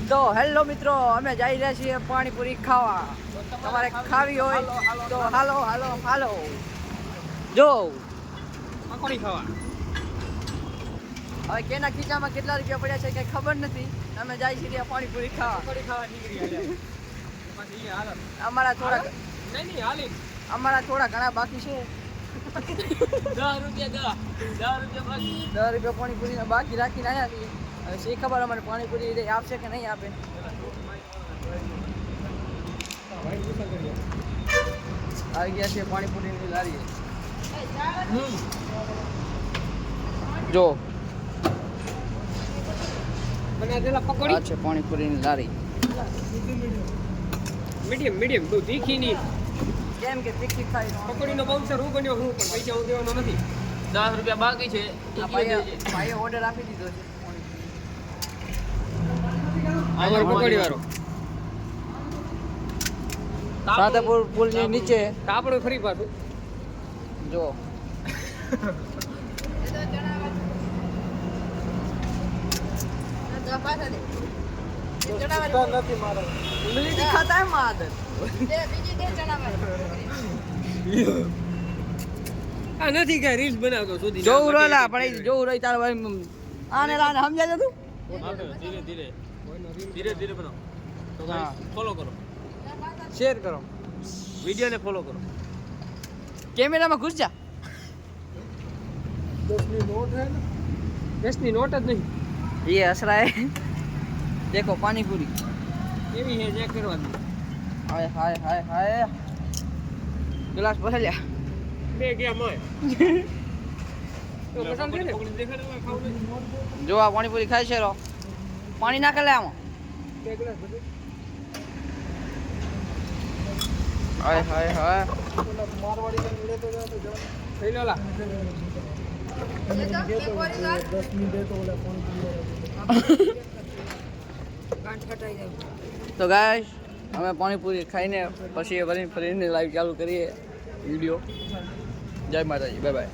તો હેલો મિત્રો, અમે જઈ રહ્યા છીએ પાણીપુરી ખાવા. તમારે ખાવી હોય તો હાલો હાલો હાલો. જો પકોડી ખાવા. હવે કેના ખીચામાં કેટલા રૂપિયા પડ્યા છે કઈ ખબર નથી. અમે જઈ છીએ પાણીપુરી ખાવા. પકોડી ખાવા નીકળી અમારા થોડા નહીં હાલી અમારા થોડા ઘણા બાકી છે. 10 રૂપિયા 10 રૂપિયા પાણીપુરી બાકી રાખીને આવ્યા છીએ. હવે શી ખબર અમારે પાણીપુરી આપશે કે નહીં આપે. આવી ગયા છે પાણીપુરીની લારી. જો બનાવેલા આ પકોડી છે પાણીપુરીની લારી. મીડિયમ બહુ તીખી નહીં. કેમ કે તીખી ખાઈ પકોડીનો બહુ સર હું બન્યો હું પણ પૈસા હું દેવાનો નથી. 10 રૂપિયા બાકી છે. ભાઈએ ઓર્ડર આપી દીધો છે. અમારો પકોડી વાળો સાતેપુર પુલની નીચે તાપડું ફરી પાછું જો ઉંગલી ખાતા है माद આ નથી કે રીલ્સ બનાવતો સુધી જોઉં રોલા પણ જોઉં રોઈ તાર આને લાને સમજાય તું ધીરે ધીરે બનાવો તો હા. ફોલો કરો, શેર કરો, વિડિયોને ફોલો કરો. કેમેરામાં ઘુસ જા. 10 ની નોટ જ નહીં ये हंस रहा है. देखो पानी पूरी. એવી હે ચેક કરવાની. हाय हाय हाय हाय. गिलास भर लिया. બે ગયા મોય તો પસંદ છે ને દેખાડવા ખાવ ને जो आ पानी पूरी खाई છે રો पानी ना ले आमा. બે ગ્લાસ બધું हाय हाय हाय. મારવાડી ને મળે તો થઈ લોલા તો ગાઈસ અમે પાણીપુરી ખાઈને પછી ફરીને લાઈવ ચાલુ કરીએ વિડીયો. જય માતાજી, બાય બાય.